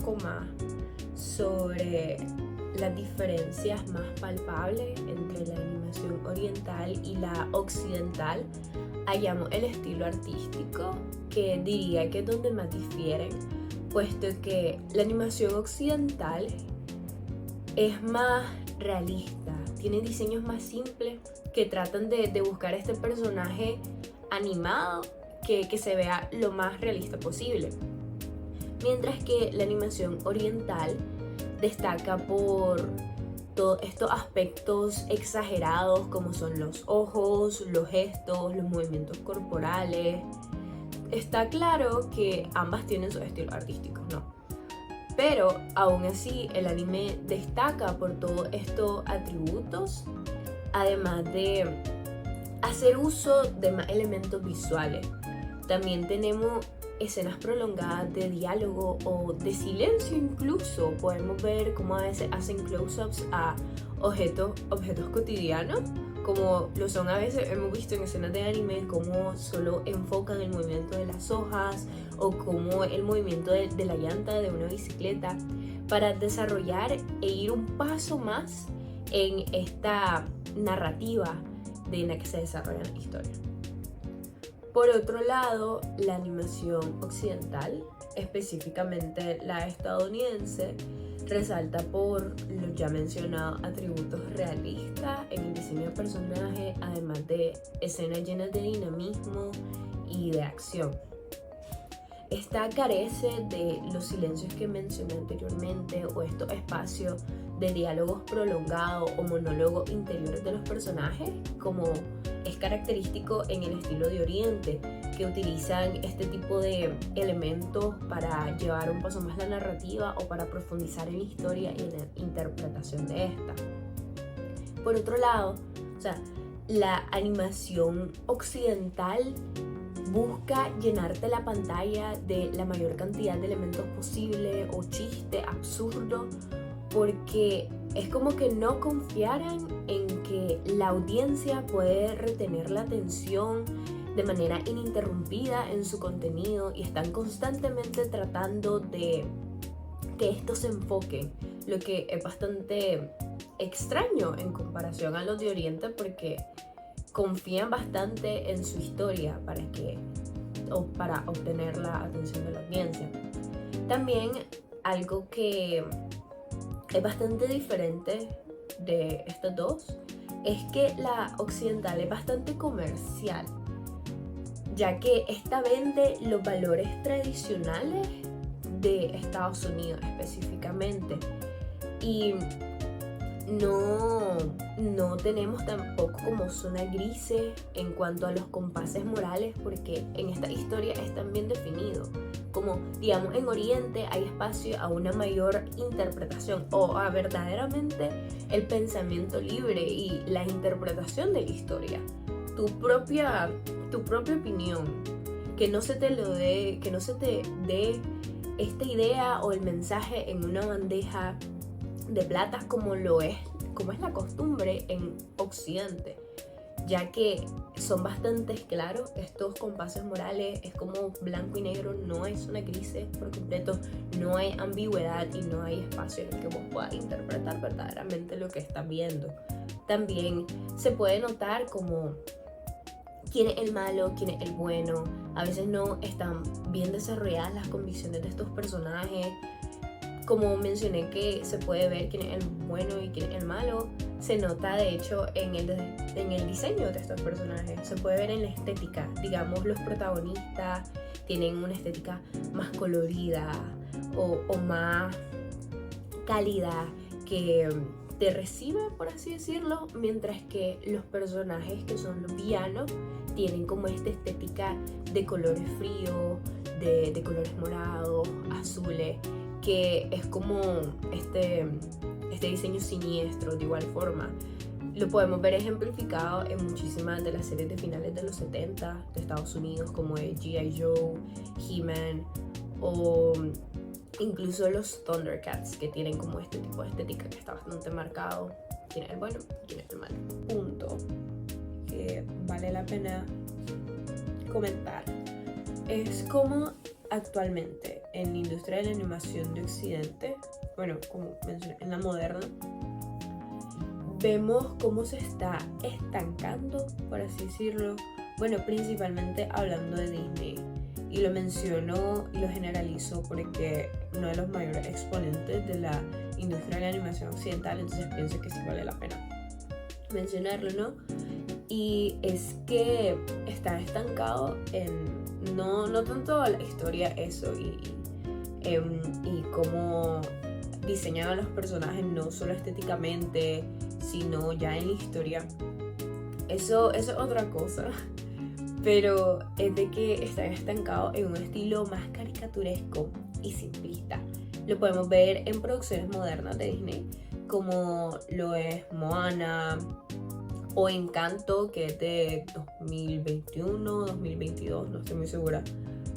poco más sobre las diferencias más palpables entre la animación oriental y la occidental, hallamos el estilo artístico, que diría que es donde más difieren, puesto que la animación occidental es más realista, tiene diseños más simples que tratan de buscar este personaje animado que se vea lo más realista posible. Mientras que la animación oriental destaca por todos estos aspectos exagerados como son los ojos, los gestos, los movimientos corporales. Está claro que ambas tienen su estilo artístico, ¿no? Pero aún así el anime destaca por todos estos atributos, además de hacer uso de más elementos visuales. También tenemos escenas prolongadas de diálogo o de silencio incluso. Podemos ver cómo a veces hacen close-ups a objetos cotidianos, como lo son a veces, hemos visto en escenas de anime, cómo solo enfocan el movimiento de las hojas o como el movimiento de la llanta de una bicicleta, para desarrollar e ir un paso más en esta narrativa en la que se desarrolla la historia. Por otro lado, la animación occidental, específicamente la estadounidense, resalta por los ya mencionados atributos realistas en el diseño de personajes, además de escenas llenas de dinamismo y de acción. Esta carece de los silencios que mencioné anteriormente o estos espacios de diálogos prolongados o monólogos interiores de los personajes, como es característico en el estilo de Oriente, que utilizan este tipo de elementos para llevar un paso más la narrativa o para profundizar en la historia y en la interpretación de esta. Por otro lado, la animación occidental busca llenarte la pantalla de la mayor cantidad de elementos posible o chiste absurdo, porque es como que no confiaran en que la audiencia puede retener la atención de manera ininterrumpida en su contenido, y están constantemente tratando de que esto se enfoque, lo que es bastante extraño en comparación a los de Oriente, porque confían bastante en su historia para obtener la atención de la audiencia. También algo que es bastante diferente de estos dos es que la occidental es bastante comercial, ya que esta vende los valores tradicionales de Estados Unidos específicamente, y no tenemos tampoco como zona grises en cuanto a los compases morales, porque en esta historia están bien definidos. Como digamos en Oriente hay espacio a una mayor interpretación o a verdaderamente el pensamiento libre y la interpretación de la historia, tu propia opinión, que no se te dé esta idea o el mensaje en una bandeja de plata como es la costumbre en Occidente, ya que son bastante claros estos compases morales. Es como blanco y negro, no hay zona grises por completo, no hay ambigüedad y no hay espacio en el que vos puedas interpretar verdaderamente lo que estás viendo. También se puede notar como quién es el malo, quién es el bueno. A veces no están bien desarrolladas las convicciones de estos personajes. Como mencioné que se puede ver quién es el bueno y quién es el malo, se nota de hecho en el diseño de estos personajes. Se puede ver en la estética. Digamos, los protagonistas tienen una estética más colorida o más cálida, que te recibe, por así decirlo, mientras que los personajes que son los villanos tienen como esta estética de colores fríos, de colores morados, azules, que es como este diseño siniestro. De igual forma, lo podemos ver ejemplificado en muchísimas de las series de finales de los 70 de Estados Unidos, como G.I. Joe, He-Man o incluso los Thundercats, que tienen como este tipo de estética que está bastante marcado. ¿Quién es el bueno y quién es el malo? Punto que vale la pena comentar es como actualmente en la industria de la animación de Occidente, bueno, como mencioné, en la moderna, vemos cómo se está estancando, por así decirlo, bueno, principalmente hablando de Disney. Y lo menciono y lo generalizo porque uno de los mayores exponentes de la industria de la animación occidental, entonces pienso que sí vale la pena mencionarlo, ¿no? Y es que está estancado en no tanto la historia, eso, y cómo diseñan a los personajes, no solo estéticamente, sino ya en la historia. Eso es otra cosa, pero es de que está estancado en un estilo más caricaturesco y simplista. Lo podemos ver en producciones modernas de Disney, como lo es Moana o Encanto, que es de 2021, 2022, no estoy muy segura.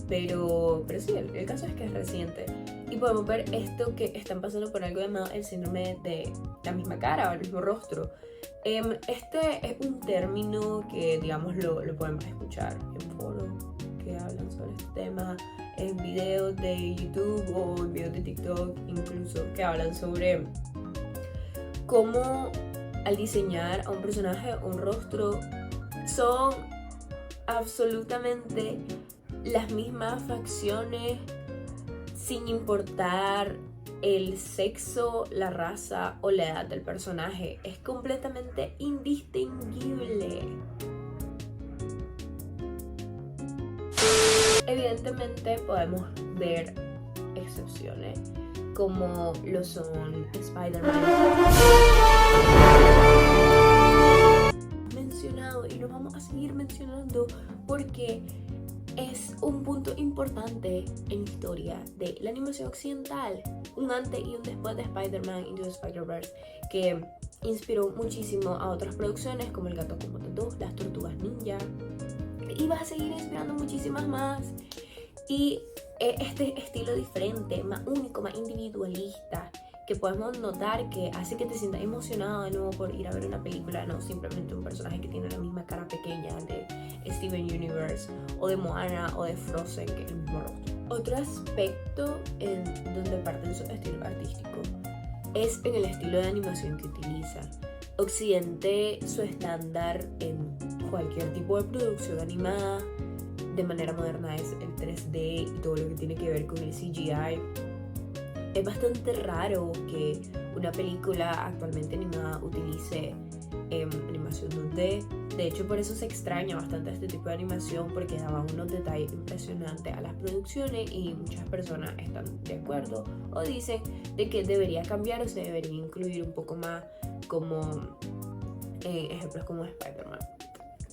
Pero sí, el caso es que es reciente. Y podemos ver esto que están pasando por algo llamado el síndrome de la misma cara o el mismo rostro. Este es un término que, digamos, lo podemos escuchar en foros que hablan sobre este tema, en videos de YouTube o en videos de TikTok incluso, que hablan sobre cómo al diseñar a un personaje, un rostro, son absolutamente las mismas facciones sin importar el sexo, la raza o la edad del personaje. Es completamente indistinguible. Evidentemente podemos ver excepciones, como lo son Spider-Man. Mencionado y lo vamos a seguir mencionando porque es un punto importante en la historia de la animación occidental, un antes y un después de Spider-Man Into the Spider-Verse, que inspiró muchísimo a otras producciones como El Gato con Botas 2, Las Tortugas Ninja, y va a seguir inspirando muchísimas más. Y este estilo diferente, más único, más individualista, que podemos notar que hace que te sientas emocionado de nuevo por ir a ver una película, no simplemente un personaje que tiene la misma cara pequeña de Steven Universe o de Moana o de Frozen, que es el mismo rostro. Otro aspecto en donde parte de su estilo artístico es en el estilo de animación que utiliza. Occidente, su estándar en cualquier tipo de producción animada de manera moderna es el 3D y todo lo que tiene que ver con el CGI. Es bastante raro que una película actualmente animada utilice animación 2D. De hecho, por eso se extraña bastante este tipo de animación, porque daba unos detalles impresionantes a las producciones y muchas personas están de acuerdo o dicen de que debería cambiar o se debería incluir un poco más, como ejemplos como Spider-Man,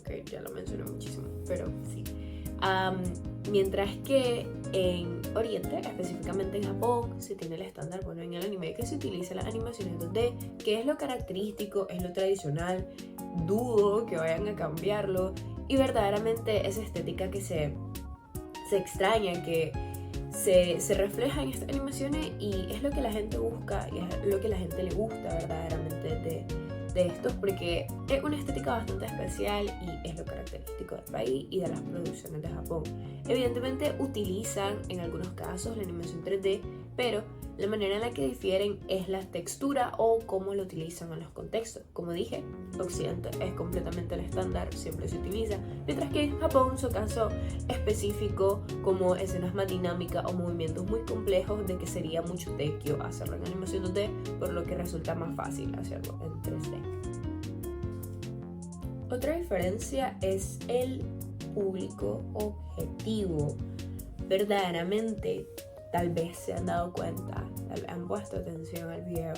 que ya lo mencioné muchísimo, pero sí. Mientras que en Oriente, específicamente en Japón, se tiene el estándar, bueno, en el anime, que se utiliza las animaciones 2D, que es lo característico, es lo tradicional. Dudo que vayan a cambiarlo, y verdaderamente esa estética que se extraña, que se refleja en estas animaciones, y es lo que la gente busca y es lo que la gente le gusta verdaderamente de estos, porque es una estética bastante especial y es lo característico del país y de las producciones de Japón. Evidentemente utilizan en algunos casos la animación 3D, pero la manera en la que difieren es la textura o cómo lo utilizan en los contextos. Como dije, Occidente es completamente el estándar, siempre se utiliza, mientras que en Japón, su caso específico, como escenas más dinámicas o movimientos muy complejos, de que sería mucho tequio hacerlo en animación 2D, por lo que resulta más fácil hacerlo en 3D. Otra diferencia es el público objetivo. Verdaderamente, tal vez se han dado cuenta, tal vez han puesto atención al video,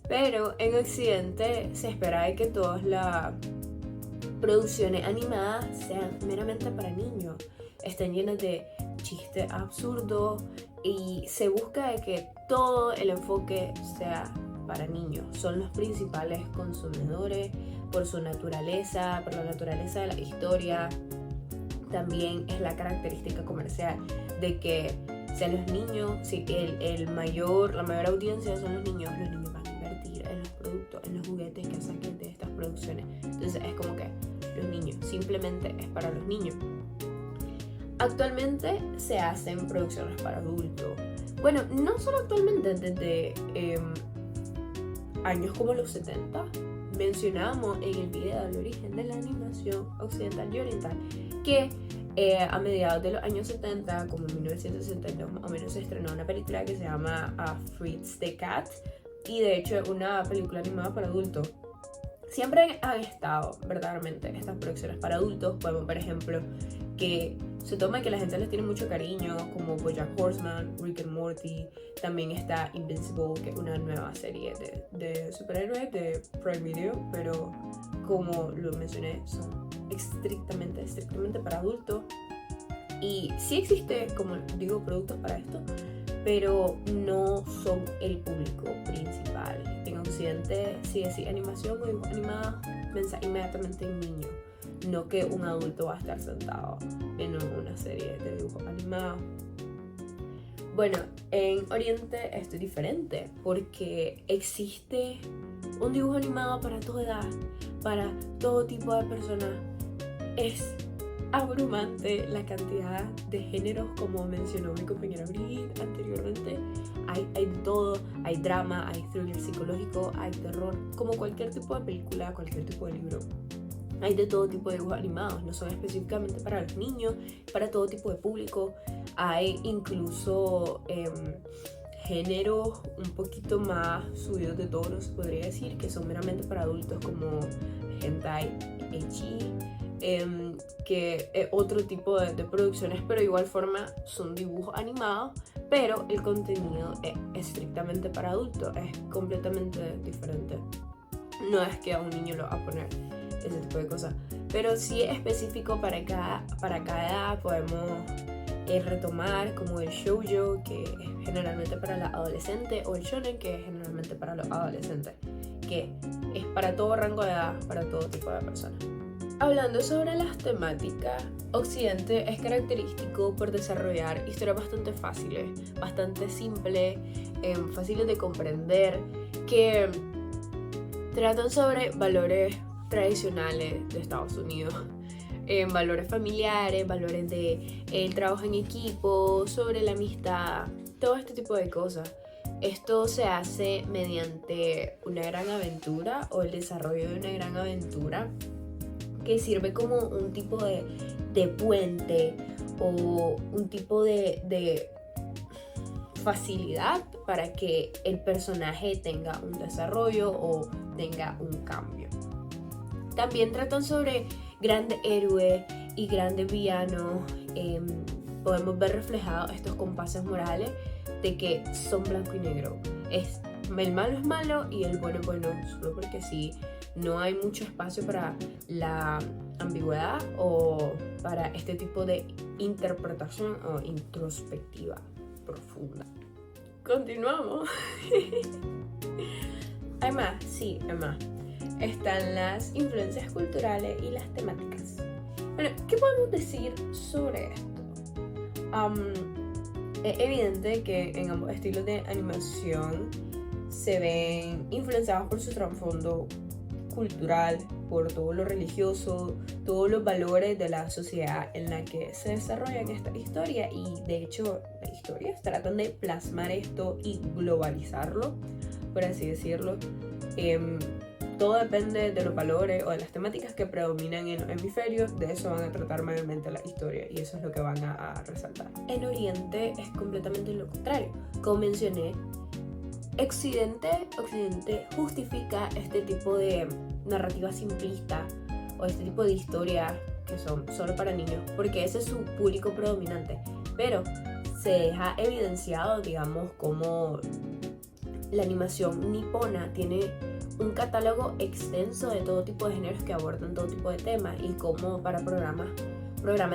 pero en Occidente se espera de que todas las producciones animadas sean meramente para niños, estén llenas de chistes absurdos y se busca de que todo el enfoque sea para niños. Son los principales consumidores por su naturaleza, por la naturaleza de la historia. También es la característica comercial de que sean los niños, si la mayor audiencia son los niños van a invertir en los productos, en los juguetes que saquen de estas producciones. Entonces es como que los niños, simplemente es para los niños. Actualmente se hacen producciones para adultos. Bueno, no solo actualmente, desde años como los 70, mencionamos en el video el origen de la animación occidental y oriental, que a mediados de los años 70, como en 1962 más o menos, se estrenó una película que se llama Fritz the Cat, y de hecho es una película animada para adultos. Siempre han estado verdaderamente estas producciones para adultos. Podemos, por ejemplo, que se toma que la gente les tiene mucho cariño, como BoJack Horseman, Rick and Morty. También está Invincible, que es una nueva serie de superhéroes de Prime Video, pero como lo mencioné, son estrictamente para adultos. Y sí existe, como digo, productos para esto, pero no son el público principal. En Occidente, si decís animación o dibujo animado, pensá inmediatamente en niño, no que un adulto va a estar sentado en una serie de dibujos animados. Bueno, en Oriente esto es diferente, porque existe un dibujo animado para toda edad, para todo tipo de personas. Es abrumante la cantidad de géneros, como mencionó mi compañera Brigitte anteriormente. Hay de todo, hay drama, hay thriller psicológico, hay terror, como cualquier tipo de película, cualquier tipo de libro. Hay de todo tipo de dibujos animados, no son específicamente para los niños, para todo tipo de público. Hay incluso géneros un poquito más subidos de tono, se podría decir, que son meramente para adultos, como hentai, ecchi, que es otro tipo de producciones, pero de igual forma son dibujos animados, pero el contenido es estrictamente para adultos, es completamente diferente. No es que a un niño lo va a poner ese tipo de cosas, pero sí es específico para cada edad. Podemos retomar como el shoujo, que es generalmente para la adolescente, o el shonen, que es generalmente para los adolescentes, que es para todo rango de edad, para todo tipo de personas. Hablando sobre las temáticas, Occidente es característico por desarrollar historias bastante fáciles, bastante simples, fáciles de comprender, que tratan sobre valores tradicionales de Estados Unidos, valores familiares, valores del trabajo en equipo, sobre la amistad, todo este tipo de cosas. Esto se hace mediante una gran aventura o el desarrollo de una gran aventura, que sirve como un tipo de puente o un tipo de facilidad para que el personaje tenga un desarrollo o tenga un cambio. También tratan sobre grandes héroes y grandes villanos. Podemos ver reflejados estos compases morales de que son blanco y negro. El malo es malo y el bueno es bueno, solo porque sí. No hay mucho espacio para la ambigüedad o para este tipo de interpretación o introspectiva profunda. Continuamos. Hay más. Están las influencias culturales y las temáticas. Bueno, ¿qué podemos decir sobre esto? Es evidente que en ambos estilos de animación se ven influenciados por su trasfondo cultural, por todo lo religioso, todos los valores de la sociedad en la que se desarrollan estas historias, y de hecho las historias tratan de plasmar esto y globalizarlo, por así decirlo. Todo depende de los valores o de las temáticas que predominan en los hemisferios. De eso van a tratar mayormente la historia, y eso es lo que van a resaltar. En Oriente es completamente lo contrario. Como mencioné, Occidente justifica este tipo de narrativa simplista o este tipo de historias que son solo para niños, porque ese es su público predominante, pero se deja evidenciado, digamos, como la animación nipona tiene un catálogo extenso de todo tipo de géneros que abordan todo tipo de temas, y como para programas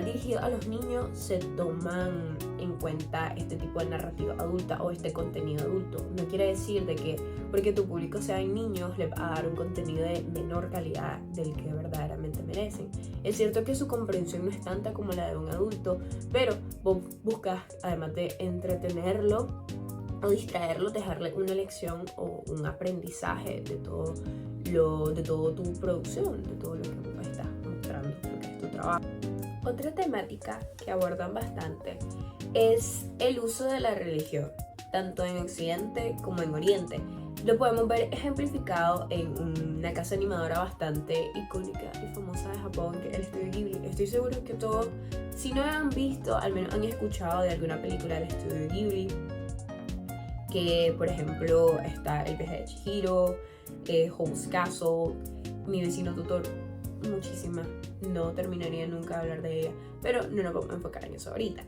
dirigidos a los niños se toman en cuenta este tipo de narrativa adulta o este contenido adulto. No quiere decir de que porque tu público sea en niños les va a dar un contenido de menor calidad del que verdaderamente merecen. Es cierto que su comprensión no es tanta como la de un adulto, pero vos buscas, además de entretenerlo o distraerlo, dejarle una lección o un aprendizaje de todo tu producción, de todo lo que vos estás mostrando, lo que es tu trabajo. Otra temática que abordan bastante es el uso de la religión, tanto en Occidente como en Oriente. Lo podemos ver ejemplificado en una casa animadora bastante icónica y famosa de Japón, que es el Estudio Ghibli. Estoy seguro que todos, si no han visto, al menos han escuchado de alguna película del Estudio Ghibli, que por ejemplo está El viaje de Chihiro, House Castle, Mi vecino Totoro, muchísimas. No terminaría nunca de hablar de ella, pero no nos vamos a enfocar en eso ahorita.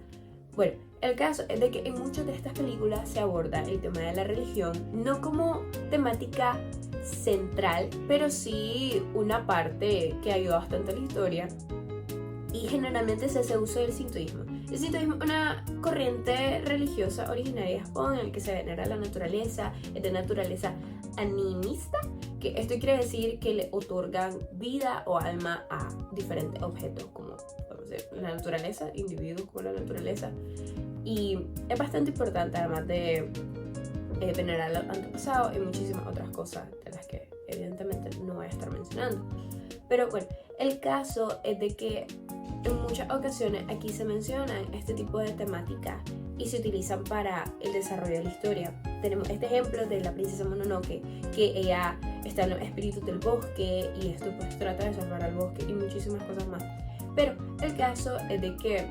Bueno, el caso es de que en muchas de estas películas se aborda el tema de la religión, no como temática central, pero sí una parte que ayuda bastante a la historia, y generalmente se hace uso del sintoísmo. El sintoísmo es una corriente religiosa originaria de Japón en la que se venera la naturaleza, es de naturaleza animista, que esto quiere decir que le otorgan vida o alma a diferentes objetos, como la naturaleza, individuos como la naturaleza, y es bastante importante, además de venerar al antepasado y muchísimas otras cosas de las que evidentemente no voy a estar mencionando. Pero bueno, el caso es de que en muchas ocasiones aquí se mencionan este tipo de temáticas y se utilizan para el desarrollo de la historia. Tenemos este ejemplo de la princesa Mononoke, que ella está en los espíritus del bosque y esto pues trata de salvar al bosque y muchísimas cosas más. Pero el caso es de que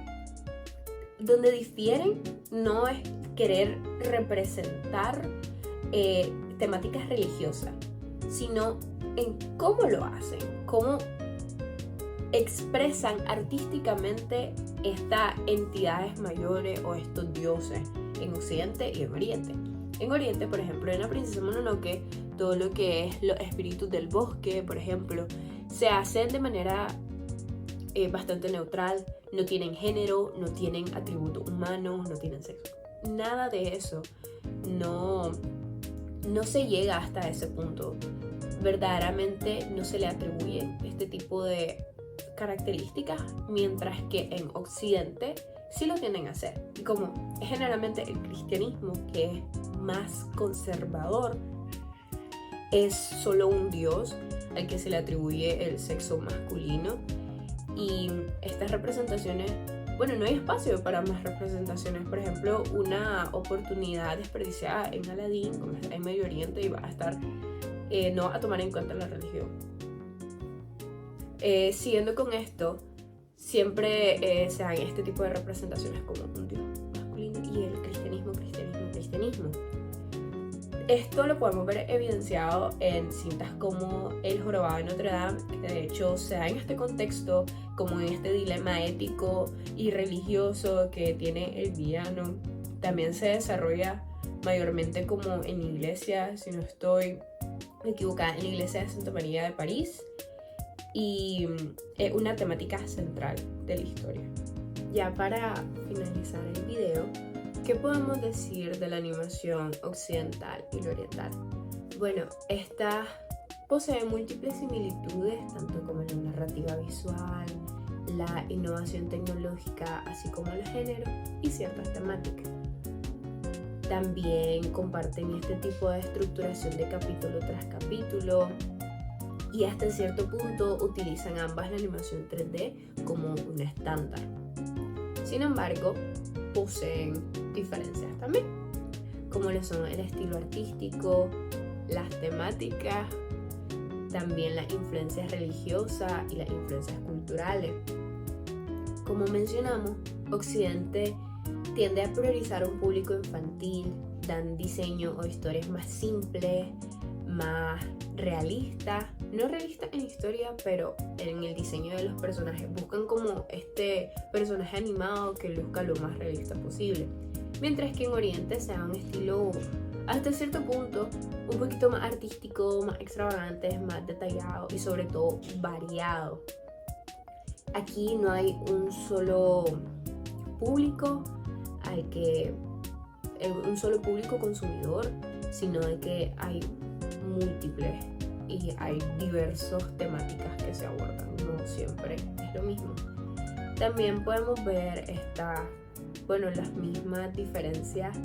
donde difieren no es querer representar temáticas religiosas, sino en cómo lo hacen, cómo expresan artísticamente estas entidades mayores o estos dioses en Occidente y en Oriente. En Oriente, por ejemplo, en la princesa Mononoke, todo lo que es los espíritus del bosque, por ejemplo, se hacen de manera bastante neutral, no tienen género, no tienen atributos humanos, no tienen sexo. Nada de eso, no se llega hasta ese punto. Verdaderamente no se le atribuye este tipo de características, mientras que en Occidente sí lo tienden a hacer. Y como es generalmente el cristianismo, que es más conservador, es solo un dios al que se le atribuye el sexo masculino, y estas representaciones, bueno, no hay espacio para más representaciones. Por ejemplo, una oportunidad desperdiciada en Aladdin, como está en Medio Oriente, y va a estar no va a tomar en cuenta la religión. Siguiendo con esto, siempre se dan este tipo de representaciones como un dios masculino y el cristianismo. Esto lo podemos ver evidenciado en cintas como El jorobado de Notre Dame, que de hecho se da en este contexto, como en este dilema ético y religioso que tiene el villano. También se desarrolla mayormente como en la iglesia, si no estoy equivocada, en la iglesia de Santa María de París, y es una temática central de la historia. Ya para finalizar el video, ¿qué podemos decir de la animación occidental y la oriental? Bueno, esta posee múltiples similitudes, tanto como la narrativa visual, la innovación tecnológica, así como el género y ciertas temáticas. También comparten este tipo de estructuración de capítulo tras capítulo, y hasta cierto punto utilizan ambas la animación 3D como un estándar. Sin embargo, poseen diferencias también, como lo son el estilo artístico, las temáticas, también las influencias religiosas y las influencias culturales. Como mencionamos, Occidente tiende a priorizar un público infantil, dan diseño o historias más simples, más realistas, no realistas en historia, pero en el diseño de los personajes. Buscan como este personaje animado que luzca lo más realista posible. Mientras que en Oriente se da un estilo hasta cierto punto un poquito más artístico, más extravagante, más detallado y sobre todo variado. Aquí no hay un solo público un solo público consumidor, sino de que hay múltiples y hay diversas temáticas que se abordan, no siempre es lo mismo. También podemos ver las mismas diferencias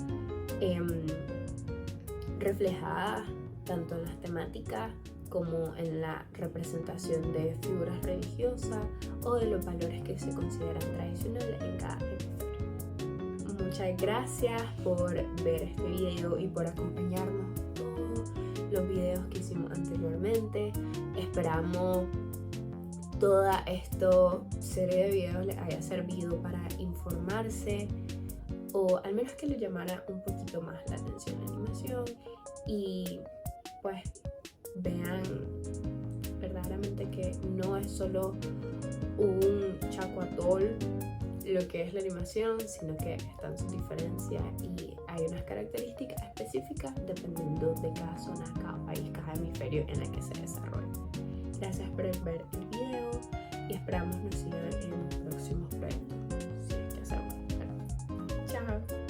reflejadas tanto en las temáticas como en la representación de figuras religiosas o de los valores que se consideran tradicionales en cada hemisferio. Muchas gracias por ver este video y por acompañarnos todos los videos que hicimos anteriormente. Esperamos toda esta serie de videos les haya servido para informarse o al menos que les llamara un poquito más la atención la animación y pues vean verdaderamente que no es solo un chacuatol lo que es la animación, sino que están sus diferencias y hay unas características específicas dependiendo de cada zona, cada país, cada hemisferio en el que se desarrolla. Gracias por ver el video y esperamos nos sigan en próximos proyectos. Sí, ya sabemos. Chao.